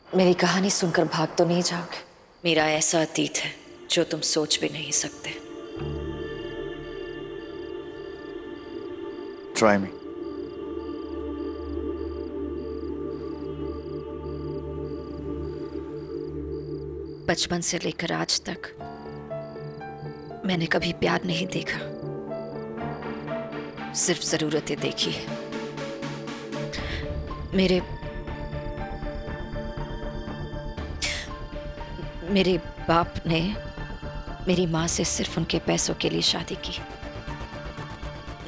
मेरी कहानी सुनकर भाग तो नहीं जाओगे? मेरा ऐसा अतीत है जो तुम सोच भी नहीं सकते। Try me. बचपन से लेकर आज तक मैंने कभी प्यार नहीं देखा, सिर्फ जरूरतें देखी है। मेरे बाप ने मेरी माँ से सिर्फ उनके पैसों के लिए शादी की।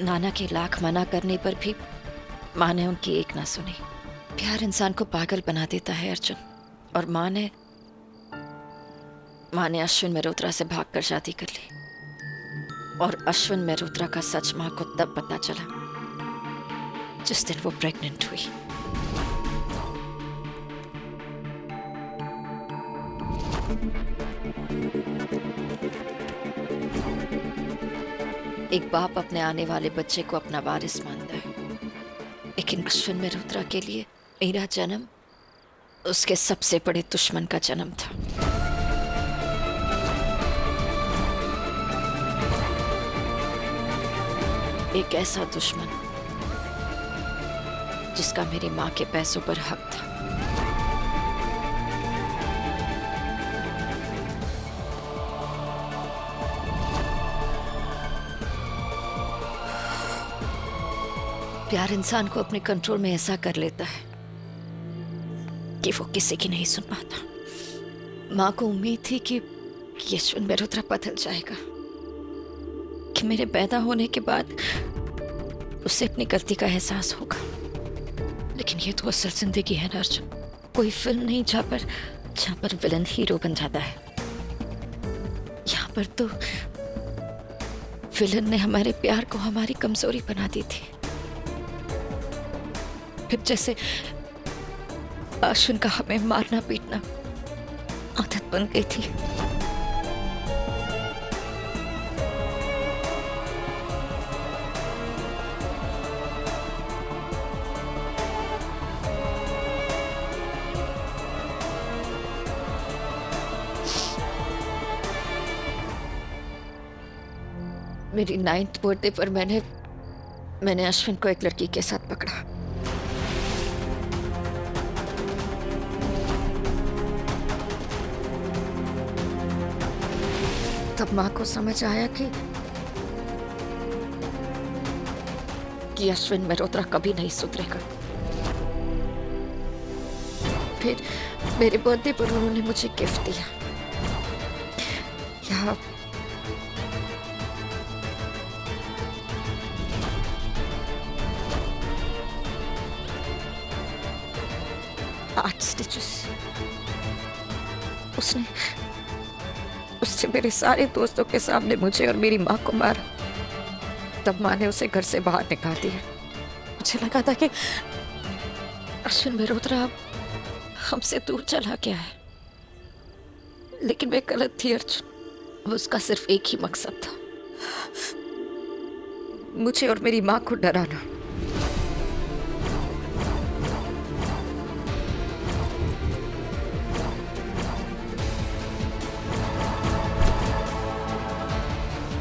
नाना के लाख मना करने पर भी माँ ने उनकी एक ना सुनी। प्यार इंसान को पागल बना देता है अर्जुन। और माँ ने अश्विन मेहरोत्रा से भागकर शादी कर ली। और अश्विन मेहरोत्रा का सच माँ को तब पता चला जिस दिन वो प्रेग्नेंट हुई। एक बाप अपने आने वाले बच्चे को अपना वारिस मानता है, लेकिन अश्विन मेहरोत्रा के लिए मेरा जन्म उसके सबसे बड़े दुश्मन का जन्म था। एक ऐसा दुश्मन जिसका मेरी माँ के पैसों पर हक था। प्यार इंसान को अपने कंट्रोल में ऐसा कर लेता है कि वो किसी की नहीं सुन पाता। माँ को उम्मीद थी कि अश्विन मेहरोत्रा बदल जाएगा, कि मेरे पैदा होने के बाद उसे अपनी गलती का एहसास होगा। लेकिन ये तो असल जिंदगी है ना अर्जुन। कोई फिल्म नहीं जहाँ पर विलन हीरो बन जाता है। यहाँ पर तो विलन ने हमारे प्यार को हमारी कमजोरी बना दी थी। फिर जैसे अश्विन का हमें मारना पीटना आदत बन गई थी। मेरी 9th बर्थडे पर मैंने अश्विन को एक लड़की के साथ पकड़ा। तब माँ को समझ आया कि अश्विन मेहरोत्रा कभी नहीं सुधरेगा। फिर मेरे बर्थडे पर उन्होंने मुझे गिफ्ट दिया। यहाँ आठ स्टिचेस। उसने मेरे सारे दोस्तों के सामने मुझे और मेरी माँ को मारा। तब माँ ने उसे घर से बाहर निकाल दिया। मुझे लगा था कि अश्विन मेहरोत्रा हमसे दूर चला गया है, लेकिन मैं गलत थी अर्जुन। उसका सिर्फ एक ही मकसद था, मुझे और मेरी माँ को डराना।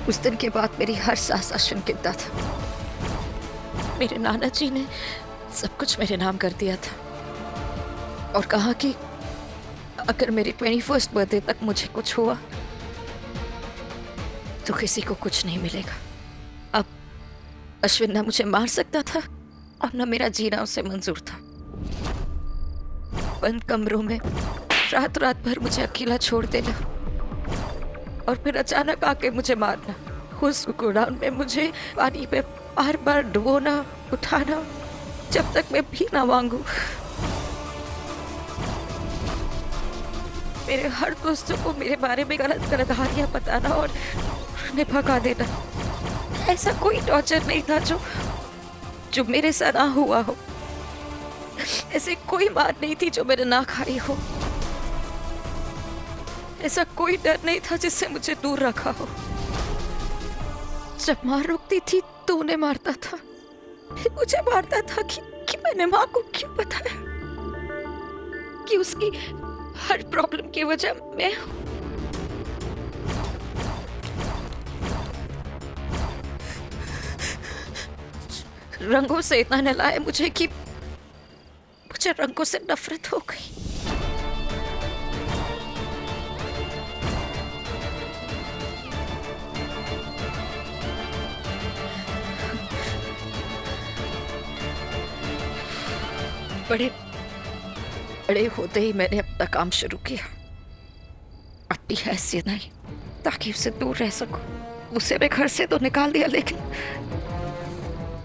उस दिन के बाद मेरी हर सांस अश्विन गिनता था। मेरे नाना जी ने सब कुछ मेरे नाम कर दिया था और कहा कि अगर मेरी 21st बर्थडे तक मुझे कुछ हुआ तो किसी को कुछ नहीं मिलेगा। अब अश्विन ना मुझे मार सकता था और ना मेरा जीना उसे मंजूर था। बंद कमरों में रात भर मुझे अकेला छोड़ देना और फिर अचानक आके मुझे मारना। उस गोडाउन में मुझे पानी पे बार बार डुबोना, उठाना, जब तक मैं भी ना मांगू। मेरे हर दोस्तों को मेरे बारे में गलत कहानियां बताना और उन्हें भगा देना। ऐसा कोई टॉर्चर नहीं था जो मेरे साथ ना हुआ हो। ऐसे कोई मार नहीं थी जो मैंने ना खाई हो। ऐसा कोई डर नहीं था जिससे मुझे दूर रखा हो। जब माँ रोकती थी तो उन्हें मारता था, फिर मुझे मारता था कि मैंने माँ को क्यों बताया। कि उसकी हर प्रॉब्लम की वजह मैं हूं। रंगों से इतना नहलाया मुझे कि मुझे रंगों से नफरत हो गई। बड़े बड़े होते ही मैंने अपना काम शुरू किया, अपनी हैसियत नहीं ताकि उससे दूर रह सकूं। उसे मैं घर से तो निकाल दिया,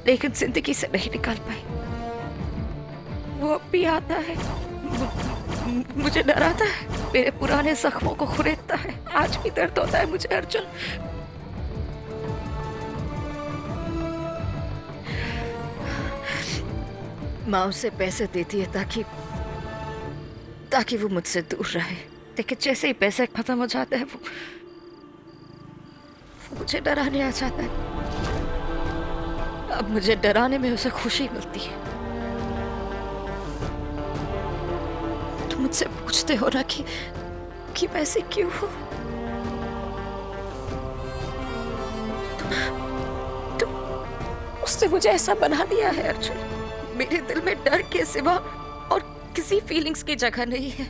लेकिन जिंदगी से नहीं निकाल पाई। वो अब भी आता है, मुझे डराता है, मेरे पुराने जख्मों को खुरेदता है। आज भी दर्द होता है मुझे अर्जुन। माँ उसे पैसे देती है ताकि वो मुझसे दूर रहे, लेकिन जैसे ही पैसे खत्म हो जाते हैं वो मुझे डराने आ जाता है। अब मुझे डराने में उसे खुशी मिलती है। तुम मुझसे पूछते हो ना कि मैं ऐसी क्यों हूं? तुम उसने मुझे ऐसा बना दिया है अर्जुन। मेरे दिल में डर के सिवा और किसी फीलिंग्स की जगह नहीं है।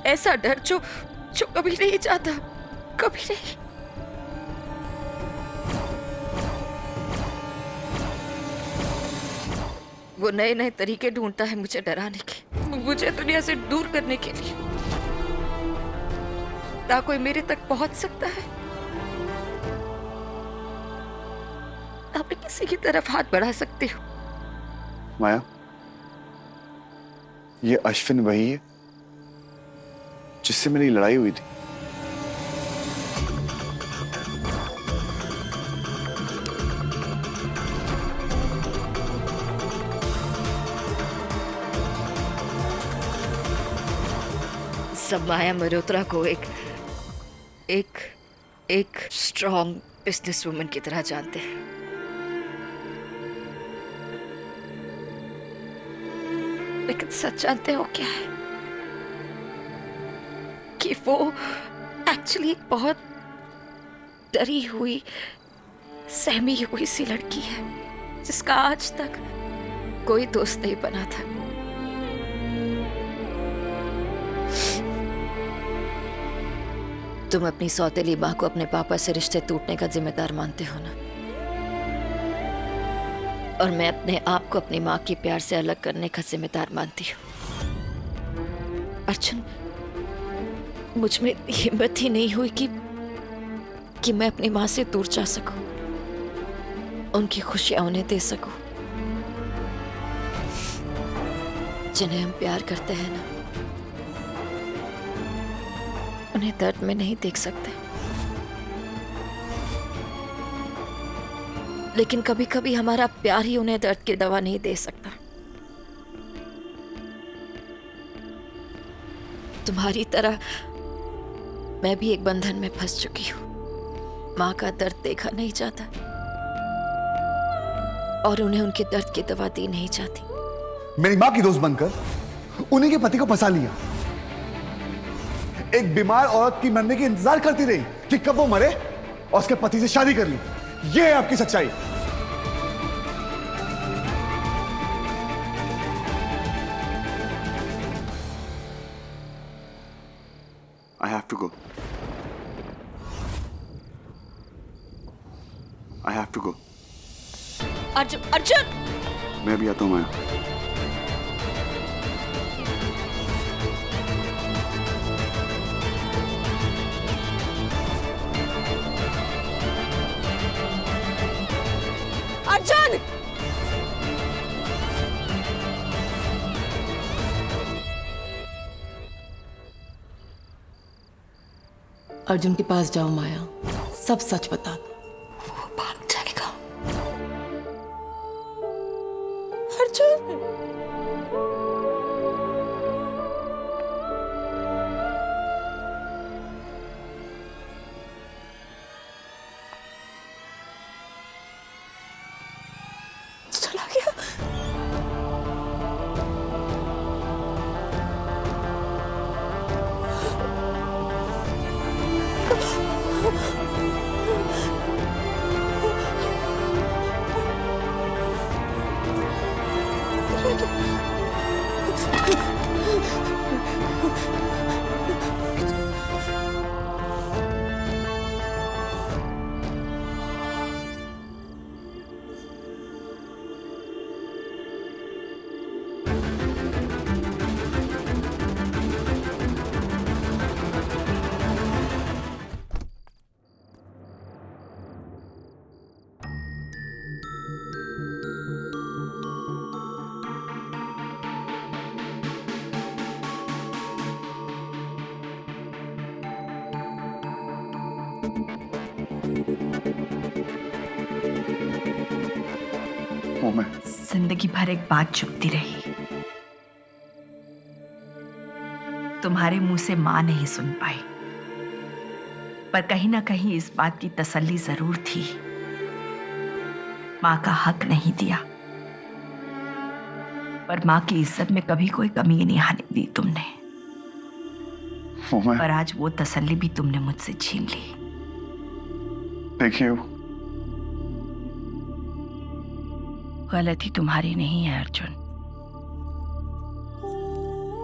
ऐसा डर जो कभी नहीं जाता, कभी नहीं। वो नए नए तरीके ढूंढता है मुझे डराने के, मुझे दुनिया से दूर करने के लिए। ना कोई मेरे तक पहुंच सकता है, ना मैं किसी की तरफ हाथ बढ़ा सकती हूँ। माया, ये अश्विन वही है जिससे मेरी लड़ाई हुई थी। सब माया मल्होत्रा को एक स्ट्रॉन्ग बिजनेस वुमन की तरह जानते हैं। लेकिन सच जानते हो क्या है? कि वो एक्चुअली एक बहुत डरी हुई, सहमी हुई सी लड़की है जिसका आज तक कोई दोस्त नहीं बना था। तुम अपनी सौतेली माँ को अपने पापा से रिश्ते टूटने का जिम्मेदार मानते हो ना? और मैं अपने आप को अपनी माँ के प्यार से अलग करने का जिम्मेदार मानती हूँ। अर्जुन, मुझ में हिम्मत ही नहीं हुई कि मैं अपनी माँ से दूर जा सकूं, उनकी खुशियां उन्हें दे सकूं। जिन्हें हम प्यार करते हैं ना, उन्हें दर्द में नहीं देख सकते। लेकिन कभी कभी हमारा प्यार ही उन्हें दर्द की दवा नहीं दे सकता। तुम्हारी तरह मैं भी एक बंधन में फंस चुकी हूं। माँ का दर्द देखा नहीं जाता और उन्हें उनके दर्द की दवा दी नहीं जाती। मेरी माँ की दोस्त बनकर उन्हीं के पति को फंसा लिया। एक बीमार औरत की मरने की इंतजार करती रही कि कब वो मरे और उसके पति से शादी कर ली। ये है आपकी सच्चाई। I have to go. I have to go. Arjun! मैं भी आता हूं माया। अर्जुन! अर्जुन के पास जाओ माया, सब सच बता दो। वो भाग जाएगा। अर्जुन! चला गया। वो मैं जिंदगी भर एक बात चुपती रही, तुम्हारे मुंह से मां नहीं सुन पाई, पर कहीं ना कहीं इस बात की तसल्ली जरूर थी, मां का हक नहीं दिया, पर मां की इज्जत में कभी कोई कमी नहीं आने दी तुमने। वो मैं पर आज वो तसल्ली भी तुमने मुझसे छीन ली। देखिए, गलती तुम्हारी नहीं है अर्जुन,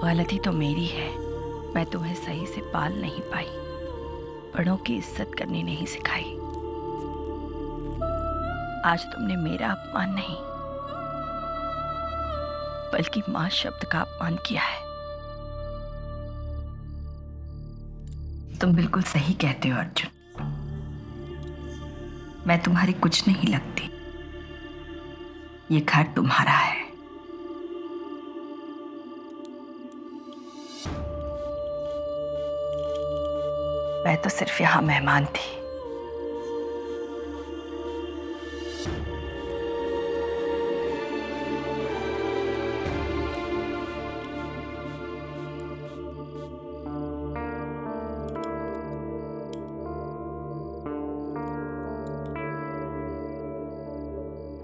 गलती तो मेरी है। मैं तुम्हें सही से पाल नहीं पाई, बड़ों की इज्जत करनी नहीं सिखाई। आज तुमने मेरा अपमान नहीं बल्कि मां शब्द का अपमान किया है। तुम बिल्कुल सही कहते हो अर्जुन, मैं तुम्हारी कुछ नहीं लगती, ये घर तुम्हारा है। मैं तो सिर्फ यहां मेहमान थी।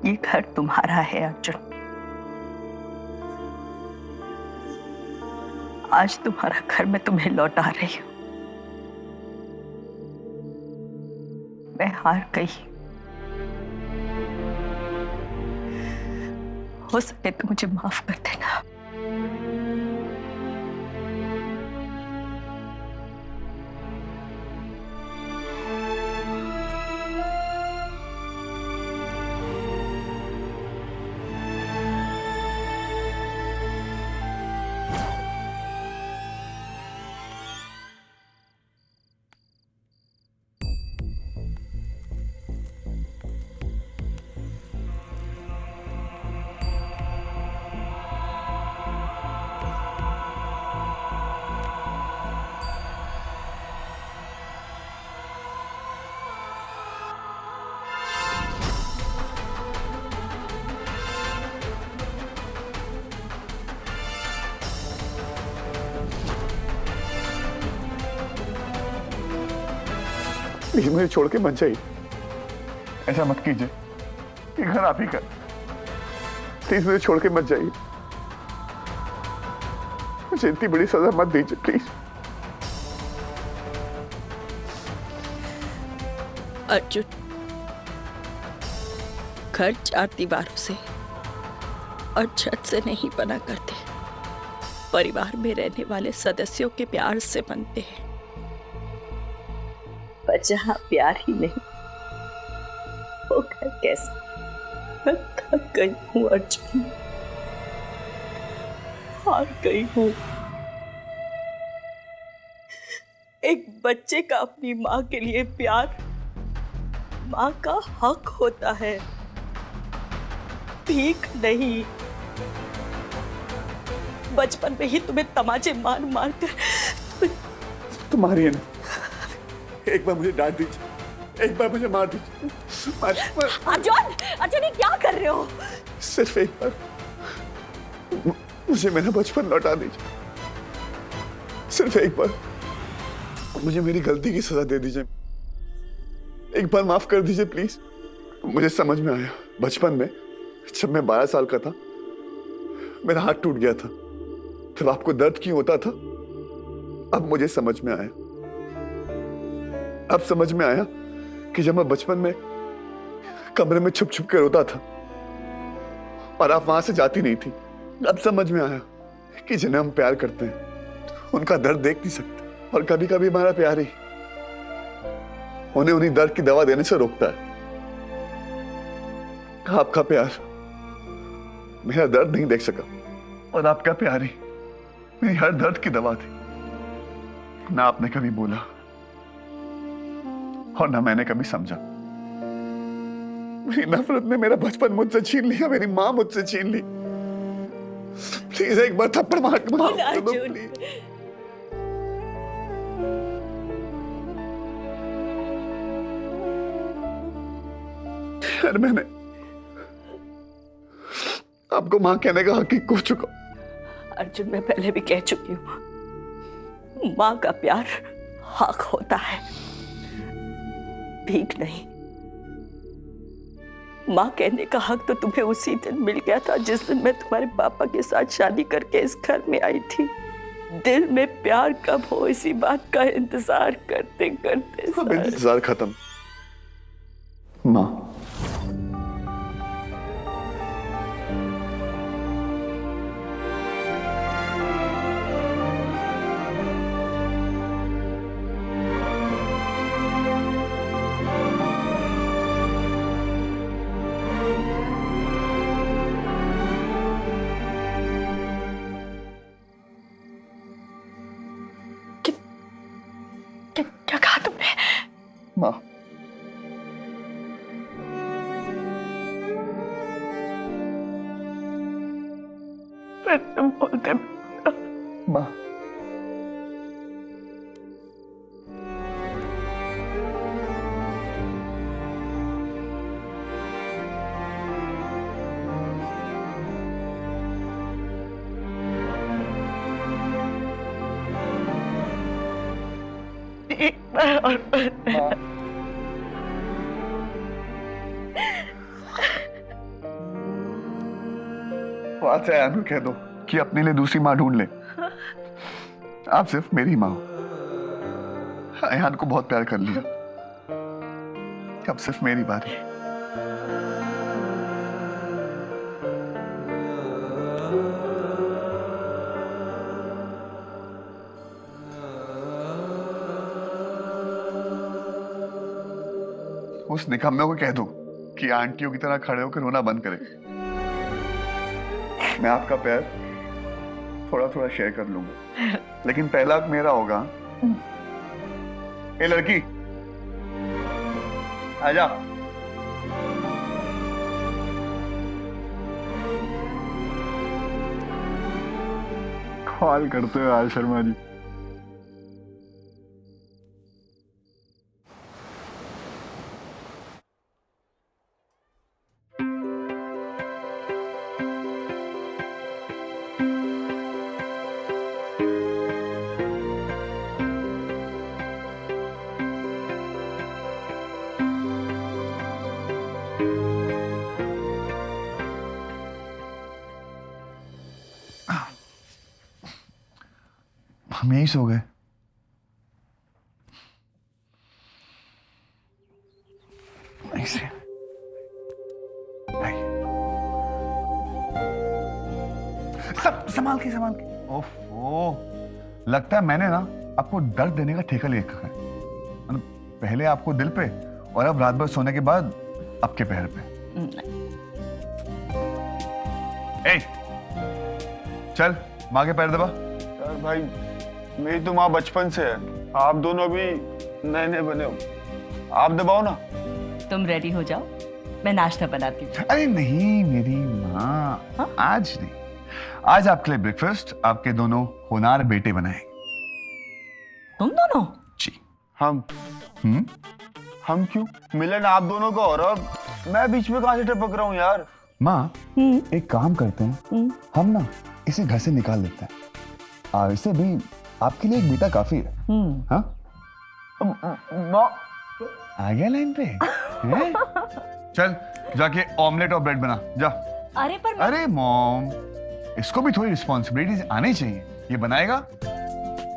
ये घर तुम्हारा है अर्जुन। आज तुम्हारा घर मैं तुम्हें लौटा रही हूं। मैं हार गई, हो सके तो मुझे माफ कर देना। प्लीज मुझे छोड़ के मत जाइए, ऐसा मत कीजिए, ये घर आप ही का। प्लीज मुझे छोड़ के मत जाइए, मुझे इतनी बड़ी सजा मत दीजिए प्लीज। अर्जुन, घर चार दीवारों से और छत से नहीं बना करते, परिवार में रहने वाले सदस्यों के प्यार से बनते हैं। पर जहां प्यार ही नहीं, वो घर कैसे? मैं थक गई हूँ अर्जुन, हार गई हूँ। एक बच्चे का अपनी माँ के लिए प्यार माँ का हक होता है, भीख नहीं। बचपन में ही तुम्हें तमाचे मार मार कर तुम्हारी है ना, एक बार मुझे डांट दीजिए, एक बार मुझे मार दीजिए। अर्जुन, अर्जुन ये क्या कर रहे हो? सिर्फ एक बार मुझे मेरा बचपन लौटा दीजिए, सिर्फ एक बार मुझे मेरी गलती की सजा दे दीजिए, एक बार माफ कर दीजिए प्लीज। मुझे समझ में आया बचपन में, जब मैं 12 साल का था, मेरा हाथ टूट गया था, तब आपको दर्द क्यों होता था, अब मुझे समझ में आया। अब समझ में आया कि जब मैं बचपन में कमरे में छुप छुप कर रोता था और आप वहां से जाती नहीं थी। अब समझ में आया कि जिन्हें हम प्यार करते हैं उनका दर्द देख नहीं सकते, और कभी कभी हमारा प्यार ही उन्हें उन्हीं दर्द की दवा देने से रोकता है। आपका प्यार मेरा दर्द नहीं देख सका, और आपका प्यार ही मेरी हर दर्द की दवा थी। ना आपने कभी बोला और ना मैंने कभी समझा। मेरी नफरत ने मेरा बचपन मुझसे छीन लिया, मेरी मां मुझसे छीन ली। प्लीज एक बार थप्पड़ मार के माफ कर दो प्लीज। यार मैंने आपको माँ कहने का हक ही खो चुका। अर्जुन, मैं पहले भी कह चुकी हूं, माँ का प्यार हक होता है, ठीक नहीं। माँ कहने का हक तो तुम्हें उसी दिन मिल गया था जिस दिन मैं तुम्हारे पापा के साथ शादी करके इस घर में आई थी। दिल में प्यार कब हो इसी बात का इंतजार करते करते अब इंतजार खत्म। माँ, क्या कहा तुमने? माँ, तुम बोलते माँ, एक बार और बात से आयान को कह दो कि अपने लिए दूसरी माँ ढूंढ ले। आप सिर्फ मेरी माँ हो। आयान को बहुत प्यार कर लिया, अब सिर्फ मेरी बारी। उस निकम्मे को कह दो कि आंटियों की तरह खड़े होकर रोना बंद करे। मैं आपका प्यार थोड़ा थोड़ा शेयर कर लूंगा, लेकिन पहला हक मेरा होगा। ए लड़की, आजा। कॉल करते हो आज शर्मा जी। हम यही सो गए। ऐसे सब संभाल के ओफो, लगता है मैंने ना आपको दर्द देने का ठेका ले रखा है। मतलब पहले आपको दिल पे और अब रात भर सोने के बाद आपके पैर पे। ए, चल माँ के पैर दबा। यार भाई, मेरी तो माँ बचपन से है, आप दोनों भी नए नए बने हो, आप दबाओ ना। तुम रेडी हो जाओ, मैं नाश्ता बनाती हूँ। अरे नहीं मेरी माँ, आज नहीं, आज आपके लिए ब्रेकफास्ट आपके दोनों होनार बेटे बनाएंगे। तुम दोनों? जी। हम क्यों? मिलन आप दोनों का हो रहा, मैं बीच में कहां से टपक रहा हूँ यार। माँ, एक काम करते हैं, हम ना इसे घर से निकाल लेते हैं। इसे भी आपके लिए एक बेटा काफी है। हाँ? माँ, आ गया लाइन पे। हैं? चल जाके ऑमलेट और ब्रेड बना जा। अरे मॉम, इसको भी थोड़ी रिस्पॉन्सिबिलिटीज आनी चाहिए। ये बनाएगा,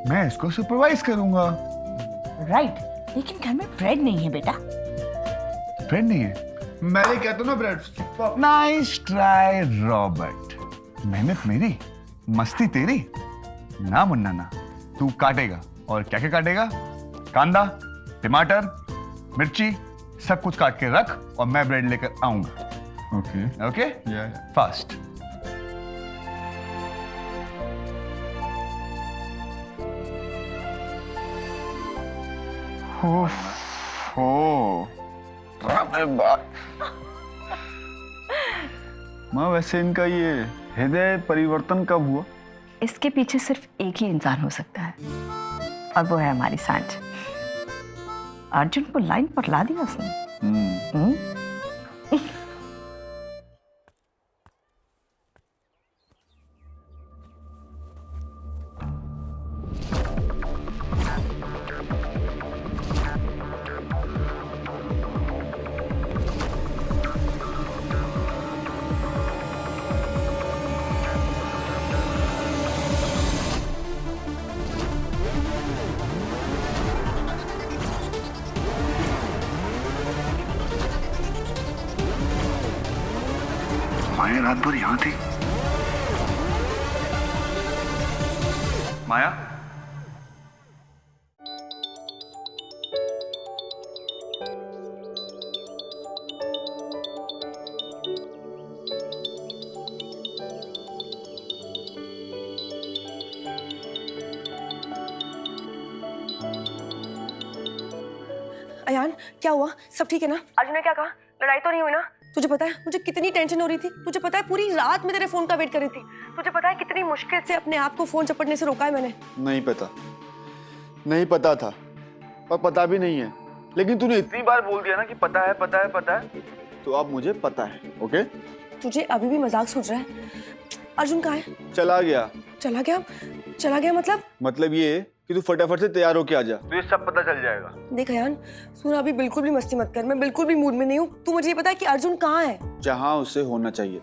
मैं इसको सुपरवाइज करूंगा। राइट, लेकिन घर में ब्रेड नहीं है बेटा। ब्रेड नहीं है? मैं कहता हूँ ना ब्रेड। Nice try Robert. मेहनत मेरी, मस्ती तेरी। ना मुन्ना ना, तू काटेगा। और क्या क्या काटेगा? कांदा, टमाटर, मिर्ची, सब कुछ काट के रख और मैं ब्रेड लेकर आऊंगा। Okay okay, fast. माँ, वैसे इनका ये हृदय परिवर्तन कब हुआ? इसके पीछे सिर्फ एक ही इंसान हो सकता है, और वो है हमारी सांझ। अर्जुन को लाइन पर ला दिया उसने। माया रात भर यहाँ थी? माया? अयान, क्या हुआ? सब ठीक है ना? अर्जुन ने क्या कहा? लड़ाई तो नहीं हुई ना? तुझे पता है मुझे कितनी टेंशन हो रही थी? तुझे पता है पूरी रात मैं तेरे फोन का वेट कर रही थी। तुझे पता है कितनी मुश्किल से अपने आप को फोन चपटने से रोका है मैंने। नहीं पता, नहीं पता था और पता भी नहीं है, लेकिन तूने इतनी बार बोल दिया ना कि पता है पता है पता है, तो अब मुझे पता है। ओके? तुझे अभी भी मजाक सूझ रहा है? अर्जुन कहाँ है? चला गया। चला गया? चला गया मतलब ये कि तू फटाफट से तैयार होके आ जा, तो ये सब पता चल जाएगा। देख अयान, सुन अभी बिल्कुल भी मस्ती मत कर, मैं बिल्कुल भी मूड में नहीं हूँ। तू मुझे ये पता है कि अर्जुन कहाँ है? जहां उसे होना चाहिए।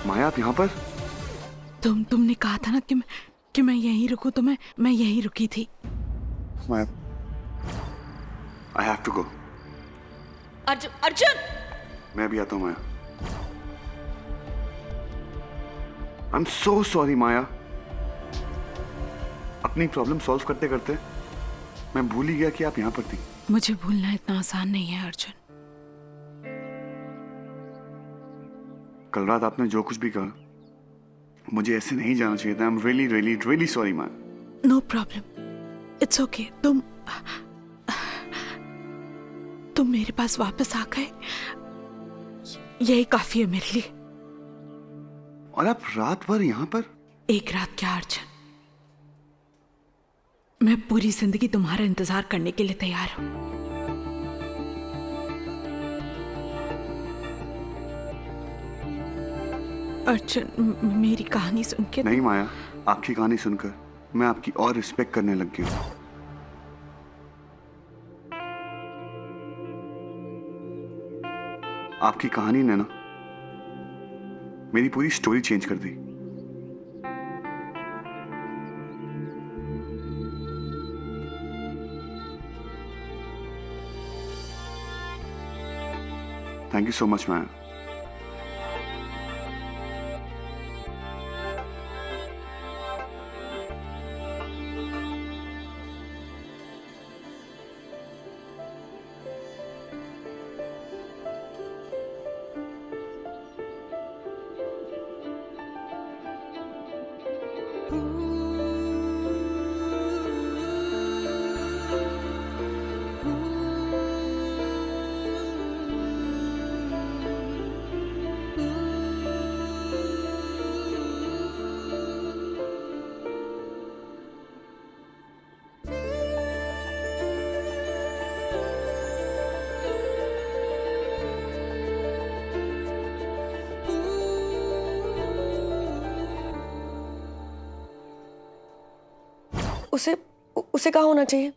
माया आप यहाँ पर? तुमने कहा था ना कि मैं यहीं रुकूं, तो मैं यहीं रुकी थी। माया, I have to go. Arjun! मैं भी आता हूँ माया। I'm so sorry माया। अपनी प्रॉब्लम सॉल्व करते करते मैं भूल ही गया कि आप यहाँ पर थी। मुझे भूलना इतना आसान नहीं है अर्जुन। कल रात आपने जो कुछ भी कहा, मुझे ऐसे नहीं जाना चाहिए था। I'm really, really, really sorry Maya. No problem, it's okay. तुम मेरे पास वापस आ गए, यही काफी है मेरे लिए। और आप रात भर यहाँ पर? एक रात क्या अर्जुन, मैं पूरी जिंदगी तुम्हारा इंतजार करने के लिए तैयार हूं। अर्जुन, मेरी कहानी सुन के नहीं माया, आपकी कहानी सुनकर मैं आपकी और रिस्पेक्ट करने लग गया हूं। आपकी कहानी ने ना मेरी पूरी स्टोरी चेंज कर दी। थैंक यू सो मच माया। उसे कहाँ होना चाहिए?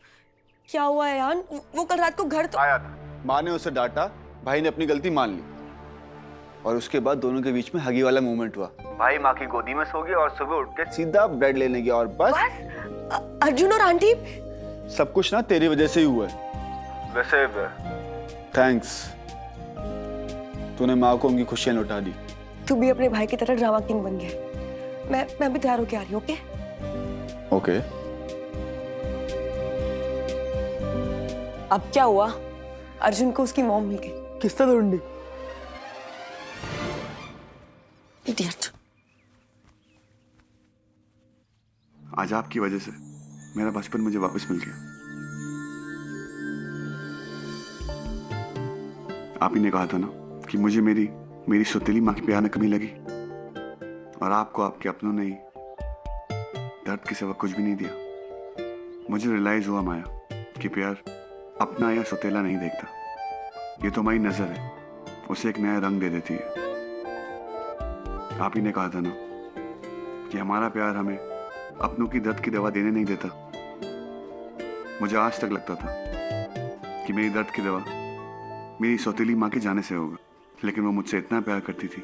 क्या हुआ है यान? वो कल रात को घर तो आया था, माँ ने उसे डांटा, भाई ने अपनी गलती मान ली और उसके बाद दोनों के बीच में हगी वाला मूवमेंट हुआ। भाई माँ की गोदी में सो गया और सुबह उठ के सीधा ब्रेड लेने गया और बस। अर्जुन और आंटी सब कुछ ना तेरी वजह से ही हुआ है। वैसे थैंक्स, तूने माँ को उनकी खुशियां लौटा दी। तू भी अपने भाई की तरह ड्रामा किंग बन गया। मैं भी तैयार होके आ रही हूँ। Okay okay. अब क्या हुआ? अर्जुन को उसकी मॉम मिल गई। किसने ढूंढी? इडियट। आज आपकी वजह से मेरा बचपन मुझे वापस मिल गया। आप ही ने कहा था ना कि मुझे मेरी सौतेली माँ की प्यार में कमी लगी, और आपको आपके अपनों ने ही दर्द के सिवा कुछ भी नहीं दिया। मुझे रियलाइज हुआ माया कि प्यार अपना या सौतेला नहीं देखता। ये तो हमारी नजर है, उसे एक नया रंग दे देती है। आप ही ने कहा था ना कि हमारा प्यार हमें अपनों की दर्द की दवा देने नहीं देता। मुझे आज तक लगता था कि मेरी दर्द की दवा मेरी सौतेली माँ के जाने से होगा, लेकिन वो मुझसे इतना प्यार करती थी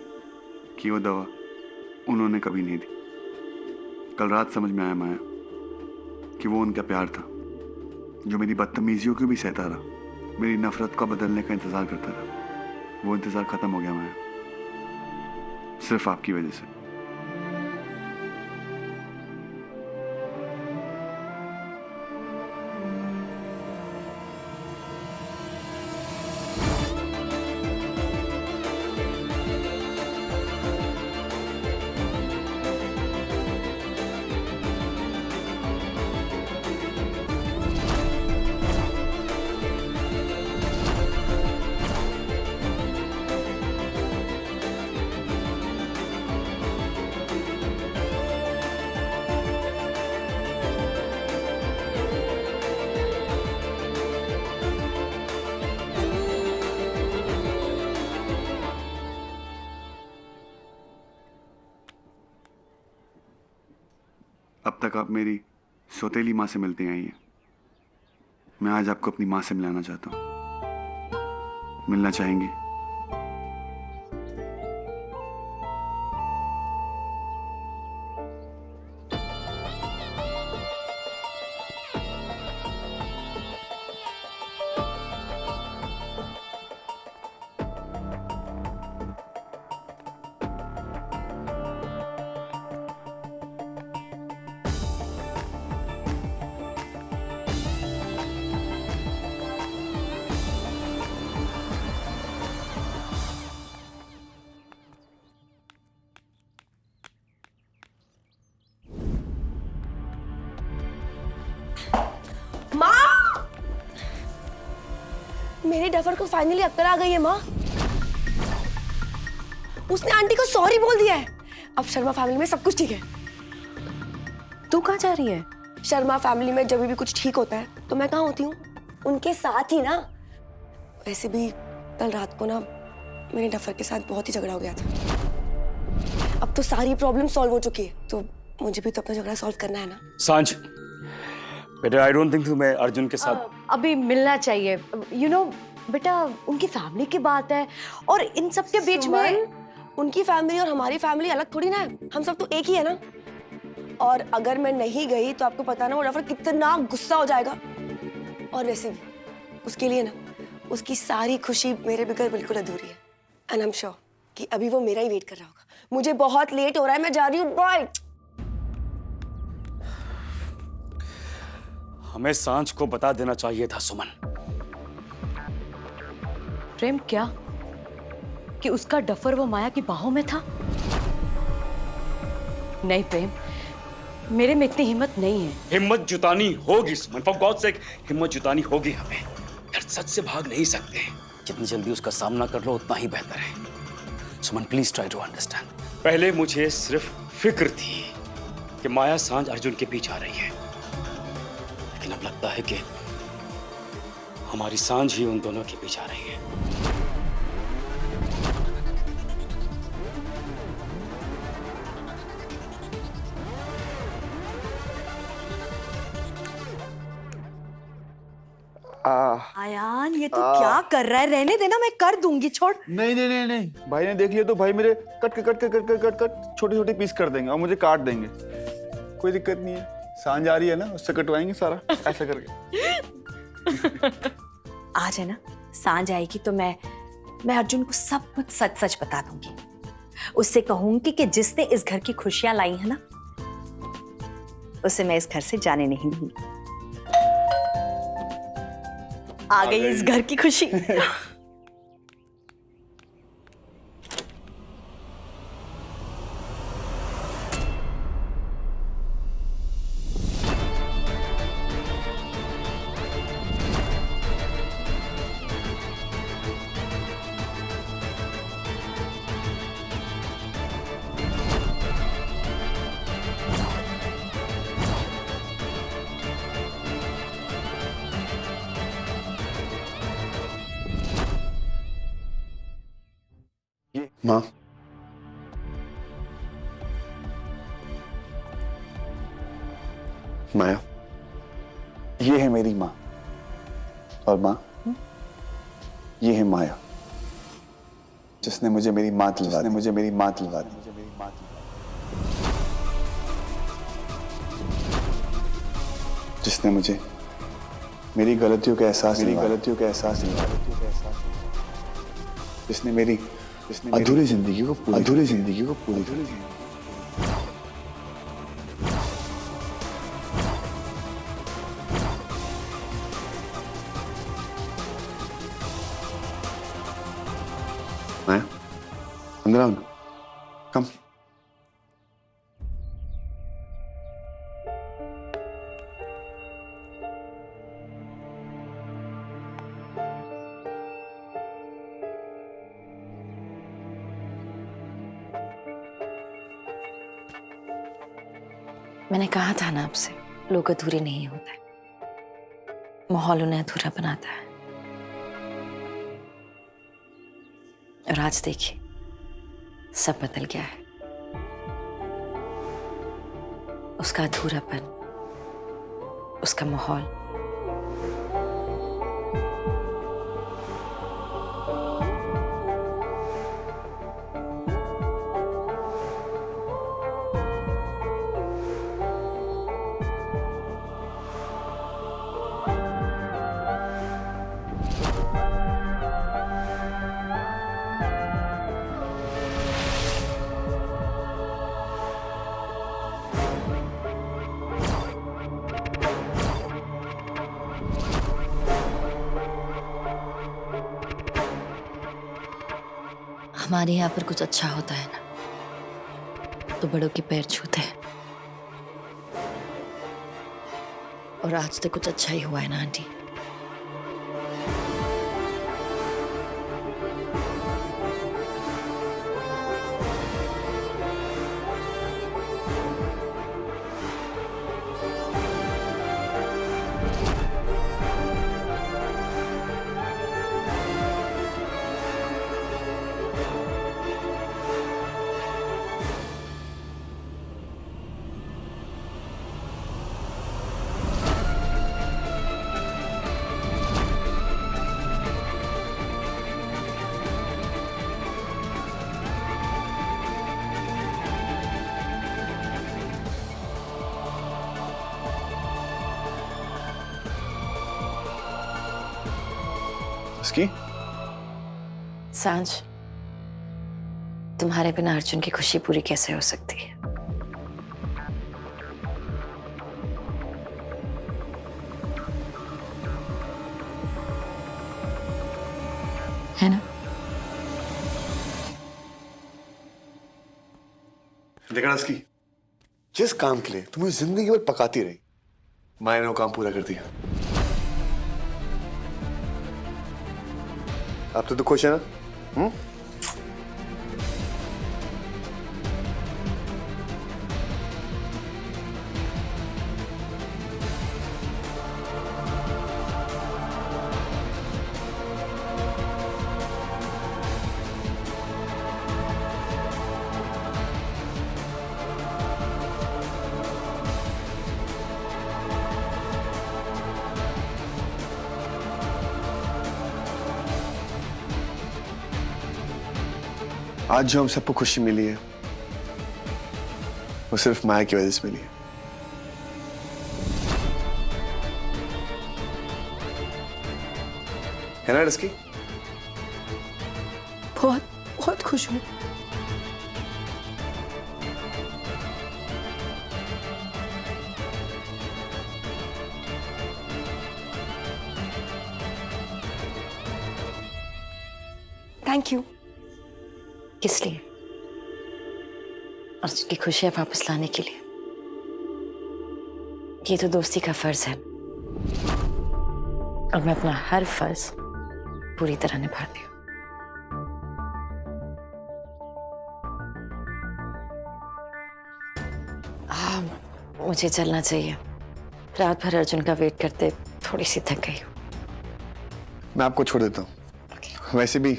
कि वो दवा उन्होंने कभी नहीं दी। कल रात समझ में आया माया कि वो उनका प्यार था जो मेरी बदतमीजियों को भी सहता रहा, मेरी नफरत का बदलने का इंतजार करता रहा। वो इंतजार खत्म हो गया माया, सिर्फ आपकी वजह से। अब तक आप मेरी सौतेली माँ से मिलती आई हैं। मैं आज आपको अपनी माँ से मिलाना चाहता हूँ। मिलना चाहेंगी? मेरे डफर को फाइनली अक्ल आ गई है माँ। उसने आंटी को सॉरी बोल दिया है। अब शर्मा फैमिली में सब कुछ ठीक है। तू कहाँ जा रही है? शर्मा फैमिली में जब भी कुछ ठीक होता है तो मैं कहाँ होती हूँ? उनके साथ ही ना। वैसे भी कल रात को ना मेरे डफर के साथ बहुत ही झगड़ा हो गया था। अब तो सारी प्रॉब्लम सॉल्व हो चुकी है, तो मुझे भी तो अपना झगड़ा सॉल्व करना है ना। सांझ बेटा, आई डोंट थिंक मैं अर्जुन के साथ अभी मिलना चाहिए। यू नो बेटा, उनकी फैमिली की बात है और इन सब के बीच में उनकी फैमिली और हमारी फैमिली अलग थोड़ी ना है। हम सब तो एक ही है ना। और अगर मैं नहीं गई तो आपको पता ना वो डफर कितना गुस्सा हो जाएगा। और वैसे भी उसके लिए ना उसकी सारी खुशी मेरे बगैर बिल्कुल अधूरी है। एंड आई एम श्योर कि अभी वो मेरा ही वेट कर रहा होगा। मुझे बहुत लेट हो रहा है, मैं जा रही हूँ। बाय। हमें सांझ को बता देना चाहिए था सुमन। प्रेम क्या कि उसका डफर वो माया की बाहों में था? नहीं प्रेम, मेरे में इतनी हिम्मत नहीं है। हिम्मत जुटानी होगी सुमन, फॉर गॉड सेक हिम्मत जुटानी होगी हमें। यार सच से भाग नहीं सकते। जितनी जल्दी उसका सामना कर लो उतना ही बेहतर है। सुमन प्लीज ट्राई टू अंडरस्टैंड। पहले मुझे सिर्फ फिक्र थी कि माया सांझ अर्जुन के पीछे आ रही है, लेकिन अब लगता है कि हमारी सांझ ही उन दोनों के पीछे आ रही है। आयान, ये तू क्या कर रहा है? रहने देना, मैं कर दूंगी, छोड़। नहीं नहीं नहीं नहीं, भाई ने देख लिया तो भाई मेरे कट छोटे छोटे पीस कर देंगे और मुझे काट देंगे। कोई दिक्कत नहीं है, सांझ आ रही है ना, उससे कटवाएंगे सारा ऐसा करके। आज है ना, सांझ आएगी तो मैं अर्जुन को सब कुछ सच सच बता दूंगी। उससे कहूंगी कि जिसने इस घर की खुशियां लाई है ना, उसे मैं इस घर से जाने नहीं दूंगी। आ गई इस घर की खुशी। माँ, माया, ये है मेरी माँ, और माँ ये है माया, जिसने मुझे मेरी माँ दिलवा दी। जिसने मुझे मेरी गलतियों का एहसास दिलवा दिया। जिसने मेरी अधूरी जिंदगी को पूरी कर दी। माया, अंदर आओ ना, कम। मैंने कहा था ना आपसे, लोग अधूरे नहीं होते, माहौल उन्हें अधूरा बनाता है। और आज देखिए सब बदल गया है। उसका अधूरापन, उसका माहौल, हमारे यहाँ पर कुछ अच्छा होता है ना तो बड़ों के पैर छूते हैं। और आज तो कुछ अच्छा ही हुआ है ना आंटी। इसकी सांझ, तुम्हारे बिना अर्जुन की खुशी पूरी कैसे हो सकती है? है ना? देखा इसकी, जिस काम के लिए तुम्हें जिंदगी भर पकाती रही, माया ने वो काम पूरा कर दिया। आप तो खुश है ना? आज जो हम सबको खुशी मिली है वो सिर्फ माया की वजह से मिली है। है ना इसकी? बहुत बहुत खुश हूँ। Thank you. किस लिए? अर्जुन की खुशियां वापस लाने के लिए। ये तो दोस्ती का फर्ज है और मैं अपना हर फर्ज पूरी तरह निभाती हूँ। मुझे चलना चाहिए। रात भर अर्जुन का वेट करते थोड़ी सी थक गई हूँ। मैं आपको छोड़ देता हूँ। वैसे भी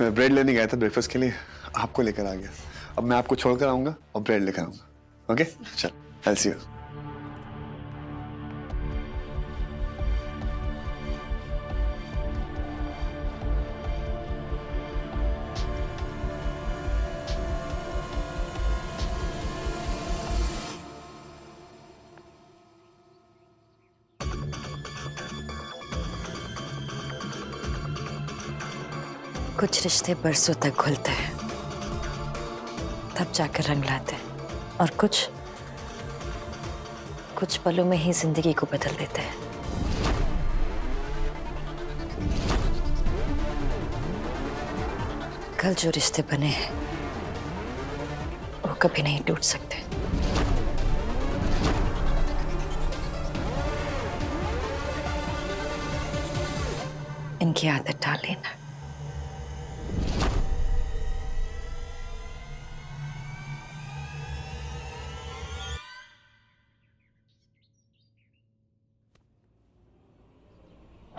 मैं ब्रेड लेने गया था ब्रेकफास्ट के लिए, आपको लेकर आ गया। अब मैं आपको छोड़कर आऊंगा और ब्रेड लेकर आऊंगा। ओके चल, I'll see you। कुछ रिश्ते बरसों तक घुलते हैं, तब जाकर रंग लाते हैं, और कुछ पलों में ही जिंदगी को बदल देते हैं। कल जो रिश्ते बने हैं वो कभी नहीं टूट सकते। इनकी आदत डाल लेना।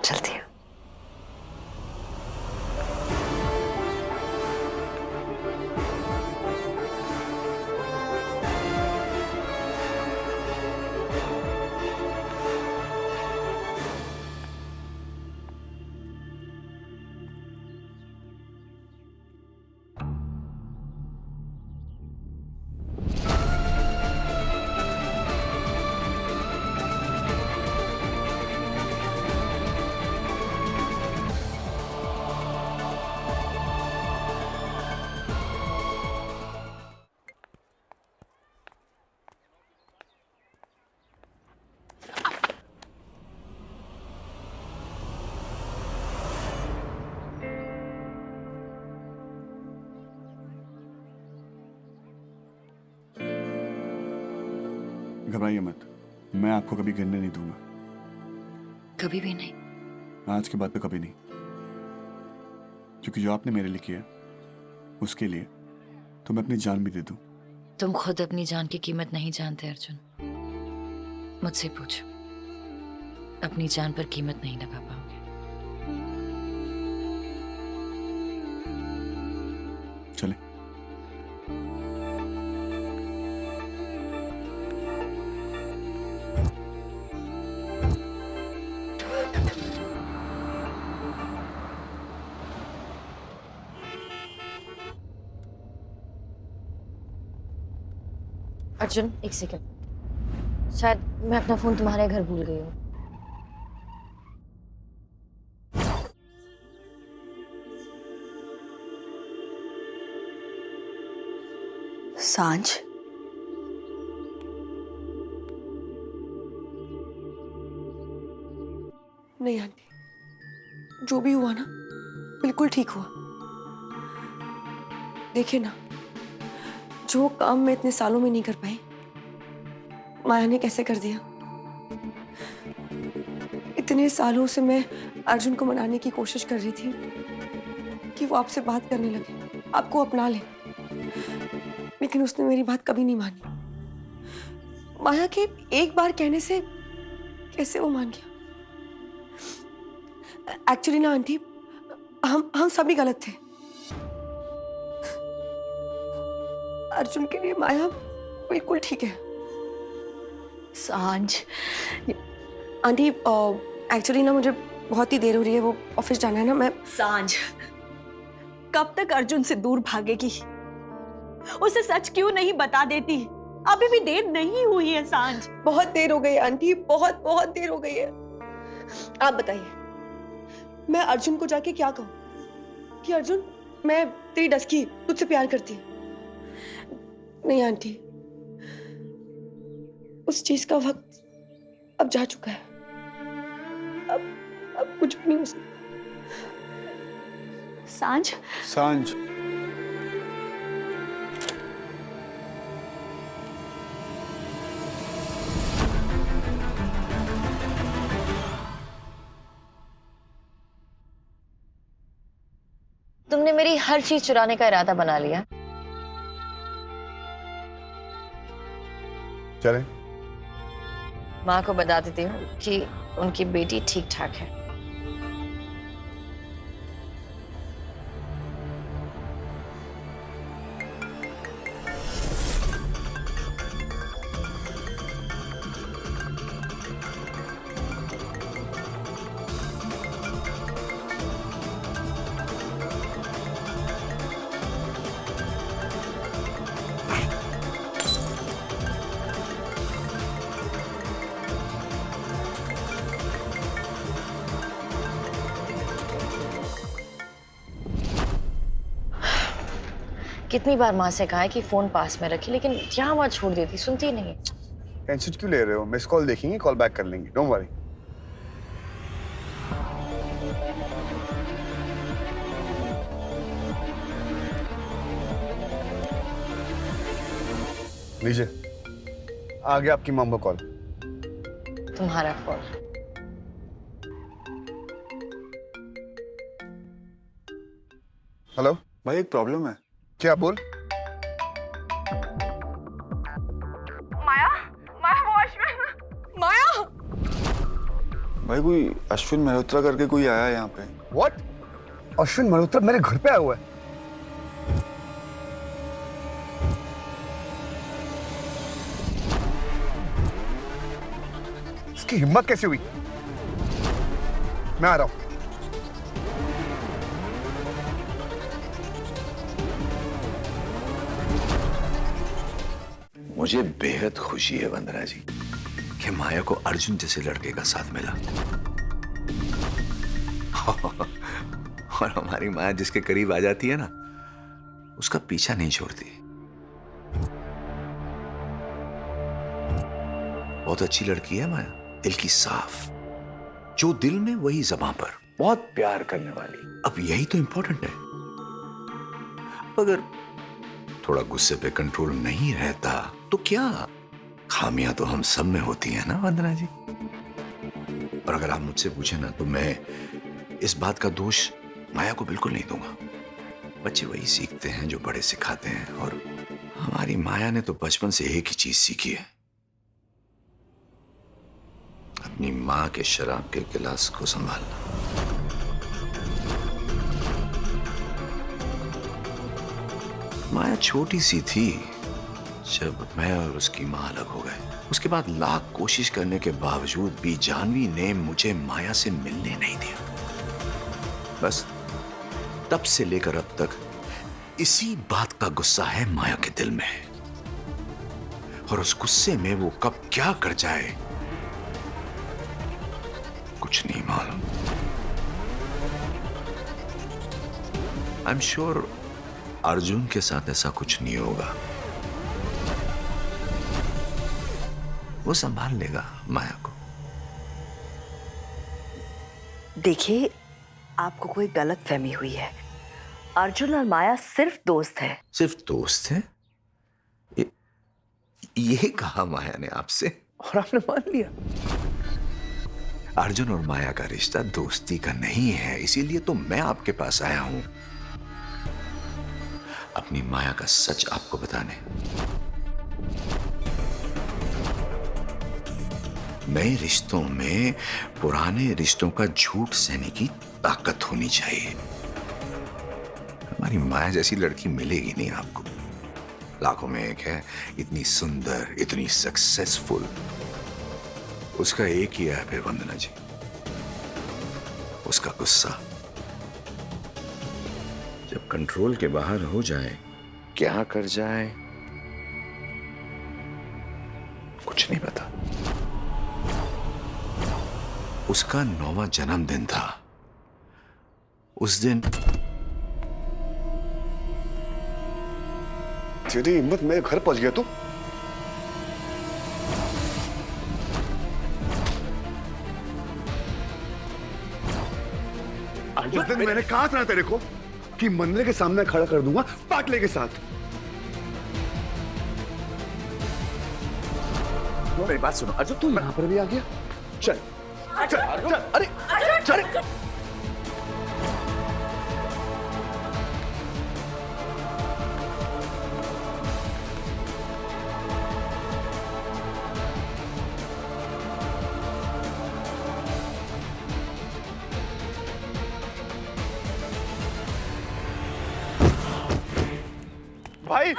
चलती हूँ। घबराइए मत, मैं आपको कभी गिरने नहीं दूंगा। कभी भी नहीं। आज के बाद तो कभी नहीं, क्योंकि जो आपने मेरे लिए किया उसके लिए तो मैं अपनी जान भी दे दूं। तुम खुद अपनी जान की कीमत नहीं जानते अर्जुन। मुझसे पूछो, अपनी जान पर कीमत नहीं लगा पाओगे। चले। अर्जुन एक सेकंड, शायद मैं अपना फोन तुम्हारे घर भूल गई हूँ। सांझ, नहीं आंटी, जो भी हुआ ना बिल्कुल ठीक हुआ। देखिए ना, जो काम मैं इतने सालों में नहीं कर पाई, माया ने कैसे कर दिया। इतने सालों से मैं अर्जुन को मनाने की कोशिश कर रही थी कि वो आपसे बात करने लगे, आपको अपना ले, लेकिन उसने मेरी बात कभी नहीं मानी। माया के एक बार कहने से कैसे वो मान गया। एक्चुअली ना आंटी, हम सभी गलत थे। अर्जुन के लिए माया बिल्कुल ठीक है। सांझ, आंटी एक्चुअली ना मुझे बहुत ही देर हो रही है, वो ऑफिस जाना है ना। मैं सांझ, कब तक अर्जुन से दूर भागेगी? उसे सच क्यों नहीं बता देती? अभी भी देर नहीं हुई है सांझ। बहुत देर हो गई है आंटी, बहुत बहुत देर हो गई है। आप बताइए, मैं अर्जुन को जाके क्या कहूँ कि अर्जुन मैं तेरी डस्की तुझसे प्यार करती हूँ? नहीं आंटी, उस चीज का वक्त अब जा चुका है। अब कुछ भी नहीं हो सकता। सांझ, सांझ, तुमने मेरी हर चीज चुराने का इरादा बना लिया। चले। माँ को बता देती हूँ कि उनकी बेटी ठीक ठाक है। कितनी बार माँ से कहा है कि फोन पास में रखी, लेकिन यहाँ वहाँ छोड़ देती, सुनती ही नहीं। टेंशन क्यों ले रहे हो? मिस कॉल देखेंगे, कॉल बैक कर लेंगे, डोंट वरी। लीजिए, आ गया आपकी मॉम का कॉल। तुम्हारा फोन। हेलो भाई एक प्रॉब्लम है। क्या? बोल। माया, भाई कोई अश्विन मल्होत्रा करके कोई आया है यहाँ पे। व्हाट? अश्विन मल्होत्रा मेरे घर पे आया हुआ है? इसकी हिम्मत कैसे हुई? मैं आ रहा हूं। मुझे बेहद खुशी है वंदना जी कि माया को अर्जुन जैसे लड़के का साथ मिला। और हमारी माया जिसके करीब आ जाती है ना, उसका पीछा नहीं छोड़ती। बहुत अच्छी लड़की है माया, दिल की साफ, जो दिल में वही ज़बान पर, बहुत प्यार करने वाली। अब यही तो इंपॉर्टेंट है। अगर थोड़ा गुस्से पे कंट्रोल नहीं रहता तो क्या, खामियां तो हम सब में होती है ना वंदना जी। और अगर आप मुझसे पूछे ना तो मैं इस बात का दोष माया को बिल्कुल नहीं दूंगा। बच्चे वही सीखते हैं जो बड़े सिखाते हैं, और हमारी माया ने तो बचपन से एक ही चीज सीखी है, अपनी मां के शराब के गिलास को संभालना। माया छोटी सी थी जब मैं और उसकी मां अलग हो गए। उसके बाद लाख कोशिश करने के बावजूद भी जानवी ने मुझे माया से मिलने नहीं दिया। बस तब से लेकर अब तक इसी बात का गुस्सा है माया के दिल में, और उस गुस्से में वो कब क्या कर जाए कुछ नहीं मालूम। आई एम श्योर अर्जुन के साथ ऐसा कुछ नहीं होगा। वो संभाल लेगा माया को। देखिए, आपको कोई गलत फहमी हुई है। अर्जुन और माया सिर्फ दोस्त है। सिर्फ दोस्त है? ये कहा माया ने आपसे और आपने मान लिया? अर्जुन और माया का रिश्ता दोस्ती का नहीं है, इसीलिए तो मैं आपके पास आया हूं अपनी माया का सच आपको बताने। नए रिश्तों में पुराने रिश्तों का झूठ सहने की ताकत होनी चाहिए। हमारी माया जैसी लड़की मिलेगी नहीं आपको, लाखों में एक है, इतनी सुंदर, इतनी सक्सेसफुल। उसका एक ही ऐप है वंदना जी, उसका गुस्सा। जब कंट्रोल के बाहर हो जाए, क्या कर जाए कुछ नहीं पता। उसका 9वां जन्मदिन था। उस दिन तेरी हिम्मत, मेरे घर पहुंच गया तू। उस दिन मैंने कहा था ना तेरे को कि मंदिर के सामने खड़ा कर दूंगा पाटले के साथ। मेरी बात सुनो अर्जुन, तू यहाँ पर भी आ गया। चल चल चल, अरे चल। भाई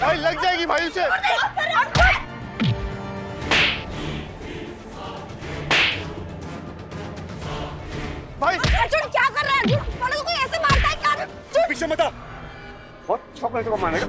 भाई लग जाएगी भाई उसे। भाई अर्जुन क्या कर रहा है? अर्जुन बड़ों को ऐसे मारता है क्या? पीछे मत आ, बहुत शौक है तेरे को मारने का।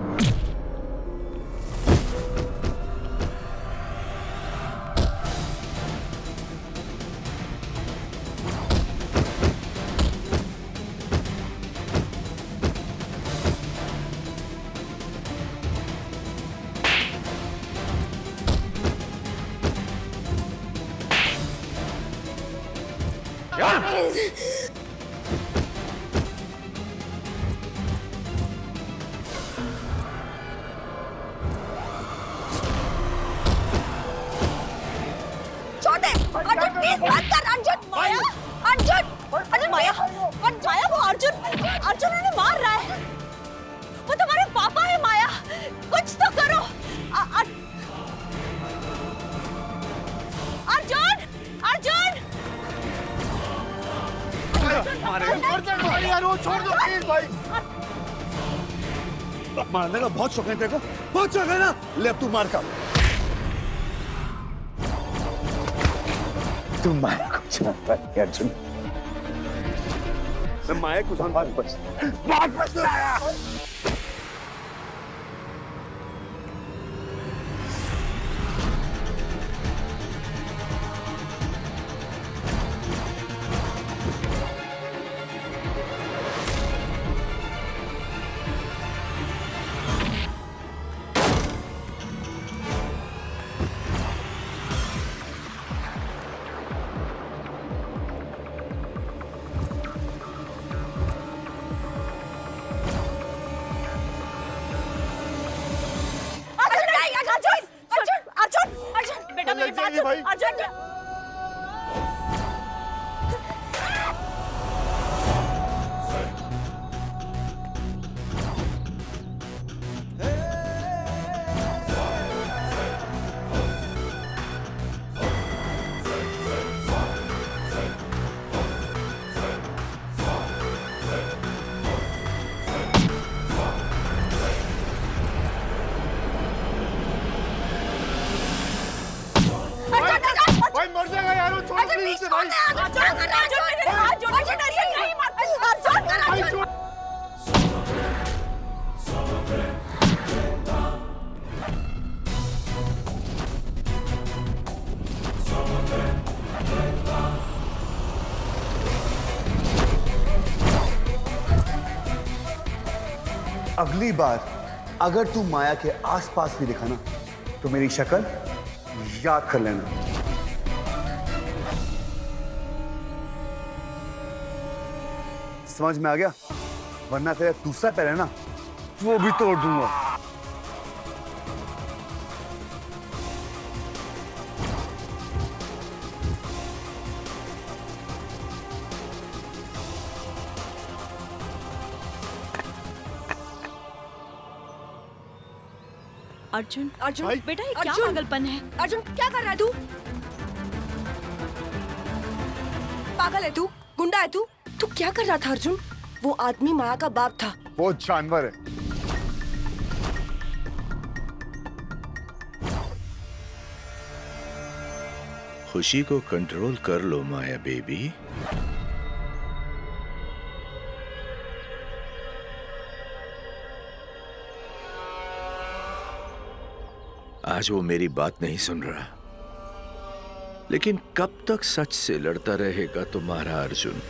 छोटे अर्जुन प्लीज मत कर अर्जुन माया अर्जुन माया वो अर्जुन उन्हें मार रहा है वो तुम्हारे पापा है माया कुछ तो करो अर्जुन यार वो छोड़ दो प्लीज भाई। मारने का बहुत शौक है तेरे को, बहुत शौक है ना, ले अब तू मार का। तुम माया को जानता है अर्जुन। मैं माया को जानता हूं। वापस लाया। अगली बार अगर तू माया के आसपास भी दिखा ना तो मेरी शक्ल याद कर लेना। समझ में आ गया? वरना तेरा दूसरा पैर है ना वो भी तोड़ दूंगा। अर्जुन बेटा ये क्या पागलपन है? अर्जुन क्या कर रहा है तू? पागल है तू? गुंडा है तू? तू क्या कर रहा था अर्जुन? वो आदमी माया का बाप था। वो जानवर है। खुशी को कंट्रोल कर लो माया बेबी। आज वो मेरी बात नहीं सुन रहा, लेकिन कब तक सच से लड़ता रहेगा तुम्हारा अर्जुन?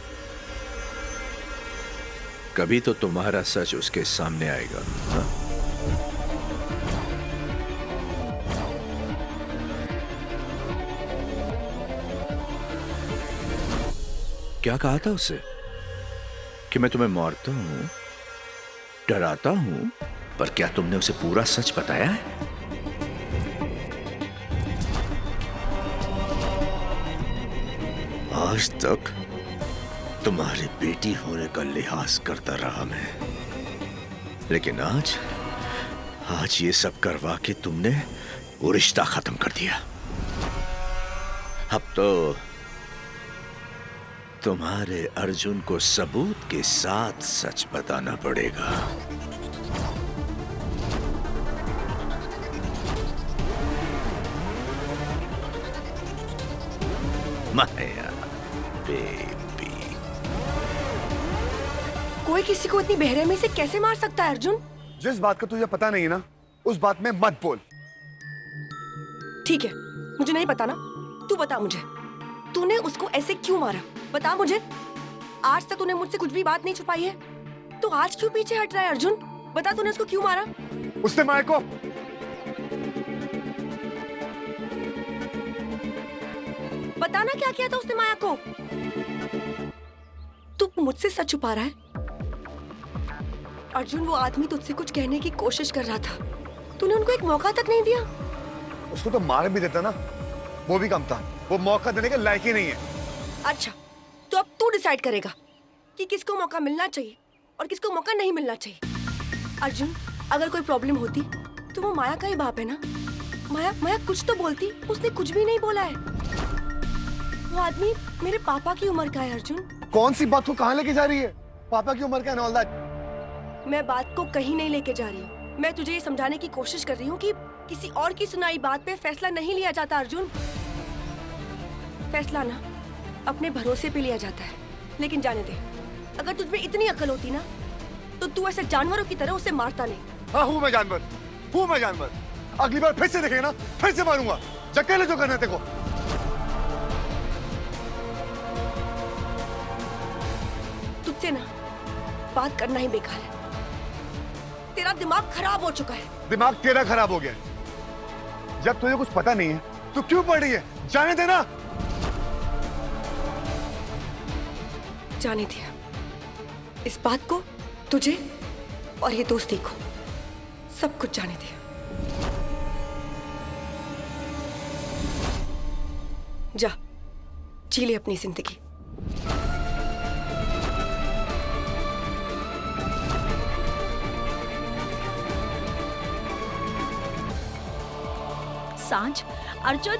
कभी तो तुम्हारा सच उसके सामने आएगा। हाँ? क्या कहा था उसे कि मैं तुम्हें मारता हूं, डराता हूं, पर क्या तुमने उसे पूरा सच बताया है? आज तक तुम्हारी बेटी होने का लिहाज करता रहा मैं, लेकिन आज ये सब करवा के तुमने वो रिश्ता खत्म कर दिया। अब तो तुम्हारे अर्जुन को सबूत के साथ सच बताना पड़ेगा। माया बेबी, कोई किसी को इतनी बेरहमी से कैसे मार सकता है अर्जुन? जिस बात का तुझे पता नहीं है ना उस बात में मत बोल। ठीक है, मुझे नहीं पता ना, तू बता मुझे, तूने उसको ऐसे क्यों मारा? बता मुझे। आज तक तूने मुझसे कुछ भी बात नहीं छुपाई है, तो आज क्यों पीछे हट रहा है अर्जुन? बता तूने उसको क्यों मारा? उसने माया को बताना क्या किया था उसने माया को? तू मुझसे सच छुपा रहा है? अर्जुन, वो आदमी तुझसे कुछ कहने की कोशिश कर रहा था, तूने उनको एक मौका तक नहीं दिया। उसको तो मार भी देता ना, वो भी कम था। वो मौका देने के लायक ही नहीं है। अच्छा, तो अब तू डिसाइड करेगा कि किसको मौका मिलना चाहिए और किसको मौका नहीं मिलना चाहिए। अर्जुन, अगर कोई प्रॉब्लम होती तो वो माया का ही बाप है ना। माया कुछ तो बोलती, उसने कुछ भी नहीं बोला है। वो आदमी मेरे पापा की उम्र का है। अर्जुन, कौन सी बात को कहाँ लेके जा रही है? पापा की उम्र का है, ऑल दैट। मैं बात को कहीं नहीं लेके जा रही हूँ। मैं तुझे ये समझाने की कोशिश कर रही हूँ कि किसी और की सुनाई बात पे फैसला नहीं लिया जाता। अर्जुन, फैसला ना अपने भरोसे पे लिया जाता है। लेकिन जाने दे, अगर तुझ में इतनी अकल होती ना तो तू ऐसे जानवरों की तरह उसे मारता नहीं। हाँ, हूँ मैं जानवर। अगली बार फिर से देखेगा ना, फिर से मारूंगा। जक्के ले जो करना तेरे को। तुझसे ना बात करना ही बेकार है। तेरा दिमाग खराब हो चुका है। दिमाग तेरा खराब हो गया है। जब तुझे कुछ पता नहीं है तो क्यों पढ़ रही है? जाने देना। जाने दिया। इस बात को, तुझे और ये दोस्ती को, सब कुछ जाने दिया। जा, जी ले अपनी जिंदगी। सांझ, अर्जुन,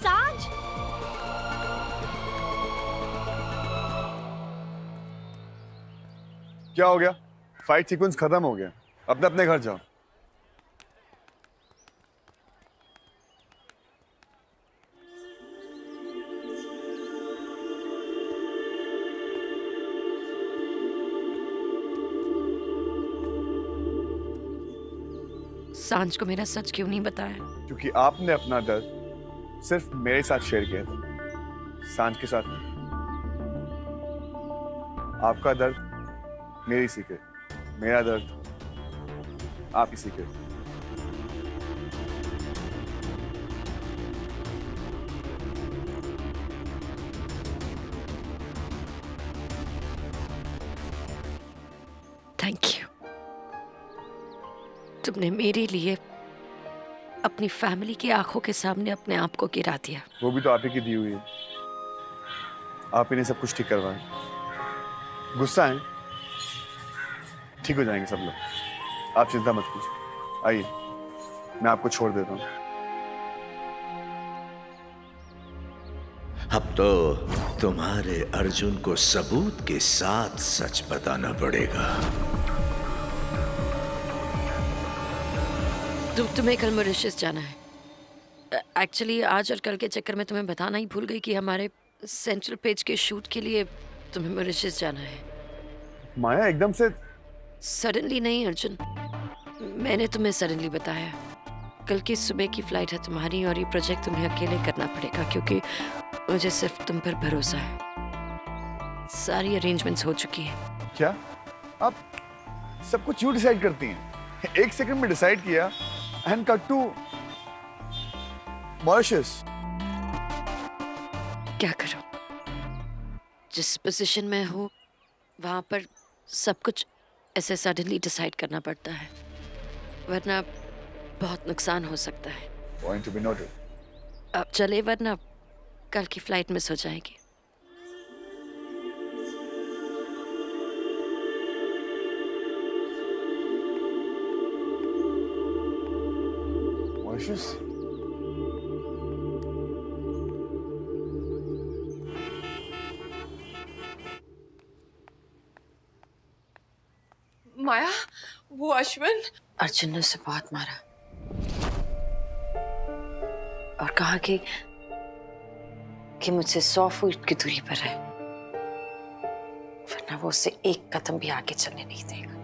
सांझ। क्या हो गया? फाइट सीक्वेंस खत्म हो गया, अपने अपने घर जाओ। सांझ को मेरा सच क्यों नहीं बताया? क्योंकि आपने अपना दर्द सिर्फ मेरे साथ शेयर किया था, सांझ के साथ नहीं। आपका दर्द मेरी सीक्रेट, मेरा दर्द आप ही सीक्रेट। Thank you. तुमने मेरे लिए अपनी फैमिली की आंखों के सामने अपने आप को गिरा दिया। वो भी तो आप ही की दी हुई है। आप ही ने सब कुछ ठीक करवाया। गुस्सा है, ठीक हो जाएंगे सब लोग, आप चिंता मत कीजिए। आइए, मैं आपको छोड़ देता हूँ। अब तो तुम्हारे अर्जुन को सबूत के साथ सच बताना पड़ेगा। तुम्हें कल मॉरिशस जाना है। एक्चुअली आज और कल के चक्कर में तुम्हें बताना ही भूल गई कि हमारे सेंट्रल पेज के शूट के लिए तुम्हें मॉरिशस जाना है। माया, एकदम से सडनली नहीं अर्जुन, मैंने तुम्हें सडनली बताया। कल की सुबह की फ्लाइट है तुम्हारी और ये प्रोजेक्ट तुम्हें अकेले करना पड़ेगा क्योंकि मुझे सिर्फ तुम पर भरोसा है। सारी अरेंजमेंट्स हो चुकी हैं। क्या आप सब कुछ क्यों डिसाइड करती हैं? एक सेकंड में डिसाइड किया एंड कट टू मॉरिशस। क्या करूं? जिस पोजीशन में हूँ वहां पर सब कुछ ऐसे सडनली डिसाइड करना पड़ता है, वरना बहुत नुकसान हो सकता है। Point to be noted. अब चले, वरना कल की फ्लाइट मिस हो जाएगी। मॉरिशस? माया, वो अश्विन। अर्जुन ने उसे बहुत मारा और कहा कि मुझसे 100 फुट की दूरी पर है, वरना वो उसे एक कदम भी आगे चलने नहीं देगा।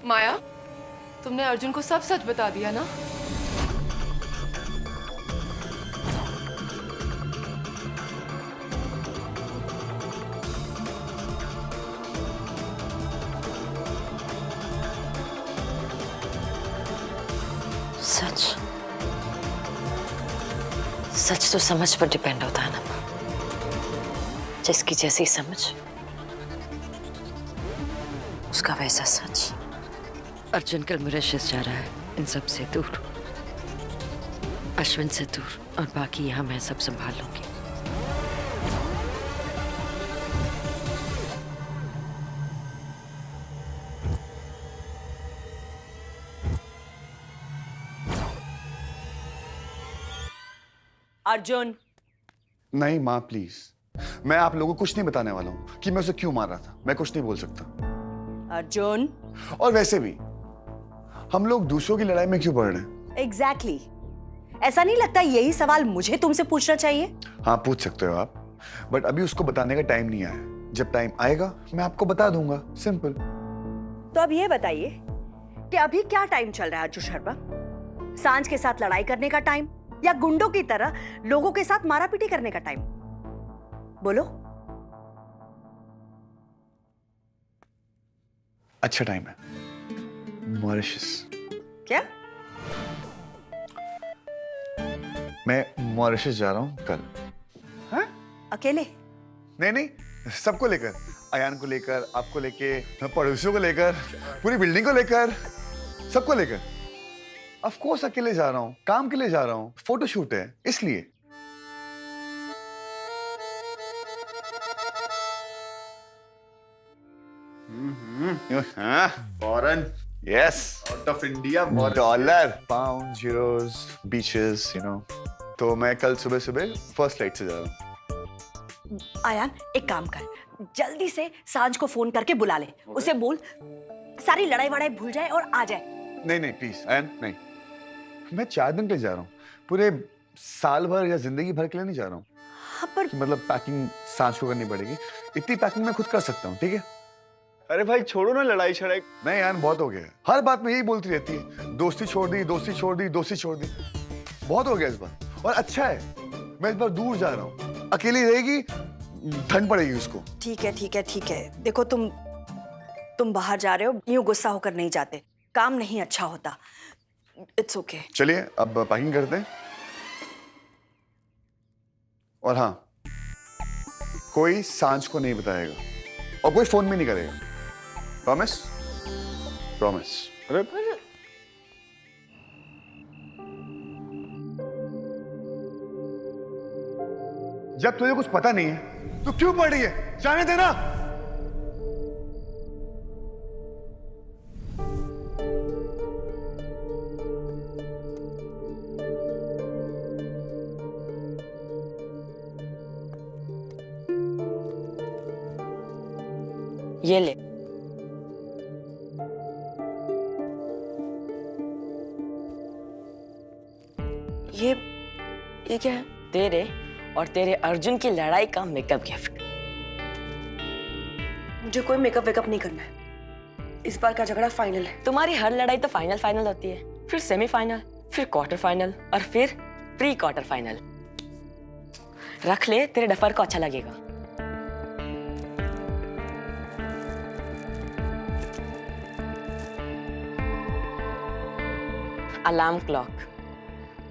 माया, तुमने अर्जुन को सब सच बता दिया ना? सच सच तो समझ पर डिपेंड होता है ना माँ। जिसकी जैसी समझ उसका वैसा सच। अर्जुन कल मॉरिशस जा रहा है, इन सब से दूर, अश्विन से दूर, और बाकी यहाँ मैं सब संभाल लूंगी। अर्जुन, नहीं माँ प्लीज, मैं आप लोगों को कुछ नहीं बताने वाला हूँ कि मैं उसे क्यों मार रहा था। मैं कुछ नहीं बोल सकता। अर्जुन। और वैसे भी हम लोग दूसरों की लड़ाई में क्यों पड़ रहे हैं? एग्जैक्टली ऐसा नहीं लगता यही सवाल मुझे तुमसे पूछना चाहिए? हाँ पूछ सकते हो आप, बट अभी उसको बताने का टाइम नहीं आया। जब टाइम आएगा मैं आपको बता दूंगा, सिंपल। तो अब ये बताइए कि अभी क्या टाइम चल रहा है अर्जुन शर्मा? सांझ के साथ लड़ाई करने का टाइम या गुंडों की तरह लोगों के साथ मारापीटी करने का टाइम? बोलो। अच्छा टाइम है, मॉरिशस। क्या? मैं मॉरिशस जा रहा हूँ कल। हाँ? अकेले? नहीं नहीं, सबको लेकर, अयान को लेकर, आपको लेके, पड़ोसियों को लेकर, पूरी बिल्डिंग को लेकर, सबको लेकर। ऑफ कोर्स अकेले जा रहा हूँ, काम के लिए जा रहा हूँ, फोटोशूट है इसलिए। Foreign, yes, out of India, dollar, pound, Euros, beaches, you know. तो मैं कल सुबह सुबह फर्स्ट फ्लाइट से जा रहा हूँ। आयान एक काम कर, जल्दी से सांझ को फोन करके बुला ले। उसे बोल सारी लड़ाई वड़ाई भूल जाए और आ जाए। नहीं नहीं प्लीज आयन, नहीं। मैं 4 दिन के लिए जा रहा हूँ, पूरे साल भर या जिंदगी भर के लिए नहीं जा रहा हूँ। हाँ पर मतलब पैकिंग सांझ को करनी पड़ेगी, इतनी पैकिंग मैं खुद कर सकता हूँ, ठीक है? अरे भाई छोड़ो ना लड़ाई छड़ाई। नहीं यार बहुत हो गया, हर बात में यही बोलती रहती है, दोस्ती छोड़ दी, दोस्ती छोड़ दी, दोस्ती छोड़ दी। बहुत हो गया इस बार, और अच्छा है मैं इस बार दूर जा रहा हूँ, अकेली रहेगी, ठंड पड़ेगी उसको। ठीक है ठीक है ठीक है। देखो तुम बाहर जा रहे हो, यूं गुस्सा होकर नहीं जाते, काम नहीं अच्छा होता। It's okay. चलिए अब पैकिंग करते हैं। और हाँ, कोई सांझ को नहीं बताएगा और कोई फोन भी नहीं करेगा, प्रॉमिस? प्रॉमिस। अरे जब तुझे कुछ पता नहीं है तो क्यों पढ़ रही है? जाने देना। ये ले। ये क्या है? तेरे और तेरे अर्जुन की लड़ाई का मेकअप गिफ्ट। मुझे कोई मेकअप वेकअप नहीं करना है, इस बार का झगड़ा फाइनल है। तुम्हारी हर लड़ाई तो फाइनल फाइनल होती है, फिर सेमीफाइनल, फिर क्वार्टर फाइनल और फिर प्री क्वार्टर फाइनल। रख ले, तेरे डफर को अच्छा लगेगा। अलार्म क्लॉक,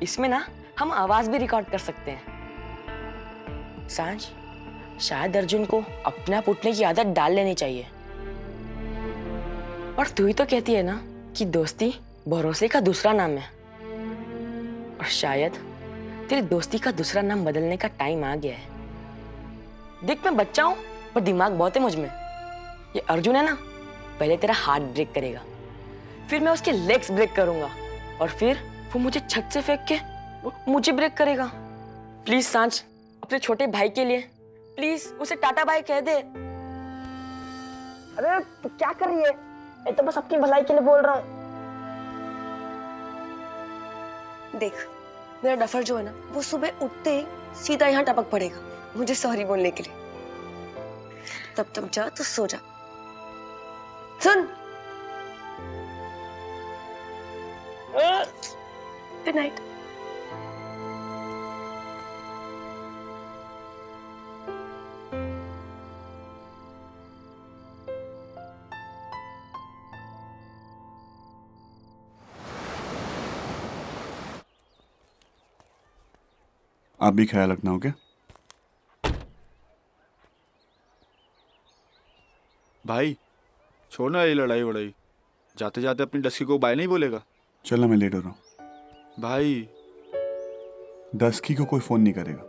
इसमें ना हम आवाज भी रिकॉर्ड कर सकते हैं। सांझ, शायद अर्जुन को अपने आप उठने की आदत डाल लेनी चाहिए। और तू ही तो कहती है ना कि दोस्ती भरोसे का दूसरा नाम है, और शायद तेरी दोस्ती का दूसरा नाम बदलने का टाइम आ गया है। देख मैं बच्चा हूं पर दिमाग बहुत है मुझ में। ये अर्जुन है ना, पहले तेरा हार्ट ब्रेक करेगा, फिर मैं उसके लेग्स ब्रेक करूंगा, और फिर वो मुझे छत से फेंक के मुझे ब्रेक करेगा। प्लीज सांझ, अपने छोटे भाई के लिए प्लीज उसे टाटा बाय कह दे। अरे तू क्या कर रही है? मैं तो बस अपनी भलाई के लिए बोल रहा हूँ। देख मेरा डफर जो है ना, वो सुबह उठते ही सीधा यहाँ टपक पड़ेगा मुझे सॉरी बोलने के लिए। तब तक जा तो सो जा। सुन, गुड नाइट। आप भी ख्याल रखना, ओके? भाई छोड़ना ये लड़ाई वड़ाई, जाते जाते अपनी डस्की को बाय नहीं बोलेगा। चलना, मैं लेट हो रहा हूँ। भाई डस्की को कोई फोन नहीं करेगा।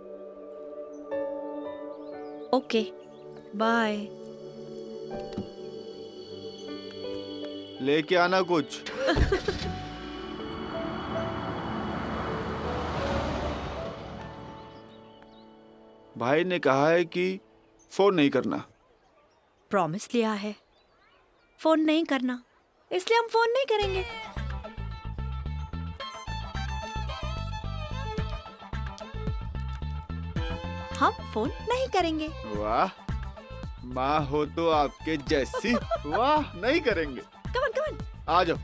Okay bye. लेके आना कुछ। भाई ने कहा है कि फोन नहीं करना। प्रॉमिस लिया है फोन नहीं करना, इसलिए हम फोन नहीं करेंगे। हम फोन नहीं करेंगे। वाह, माँ हो तो आपके जैसी। वाह, नहीं करेंगे। कमन कमन, आ जाओ।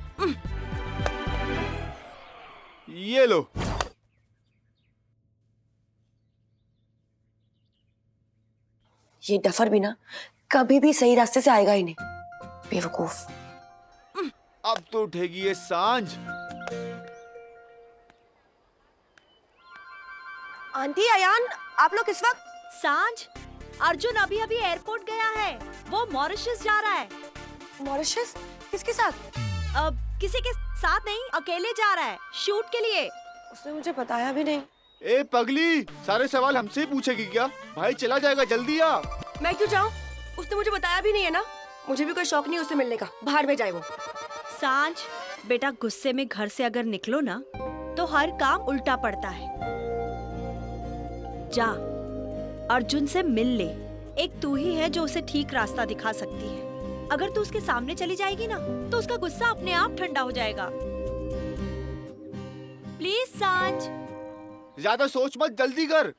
ये लो। ये डफर भी ना कभी भी सही रास्ते से आएगा ही नहीं, बेवकूफ। अब तो उठेगी ये सांझ। आंटी, अयान, आप लोग इस वक्त? सांझ, अर्जुन अभी अभी एयरपोर्ट गया है, वो मॉरिशस जा रहा है। मॉरिशस? किसके साथ? अब किसी के साथ नहीं, अकेले जा रहा है शूट के लिए। उसने मुझे बताया भी नहीं। ए पगली, सारे सवाल हमसे ही पूछेगी क्या? भाई चला जाएगा, जल्दी आ। मैं क्यों जाऊँ? उसने मुझे बताया भी नहीं है ना। मुझे भी कोई शौक नहीं उससे मिलने का, बाहर में जाए वो। सांझ बेटा, गुस्से में घर से अगर निकलो ना तो हर काम उल्टा पड़ता है। जा, अर्जुन से मिल ले। एक तू ही है जो उसे ठीक रास्ता दिखा सकती है। अगर तू उसके सामने चली जाएगी ना तो उसका गुस्सा अपने आप ठंडा हो जाएगा। प्लीज सांझ। ज्यादा सोच मत, जल्दी कर।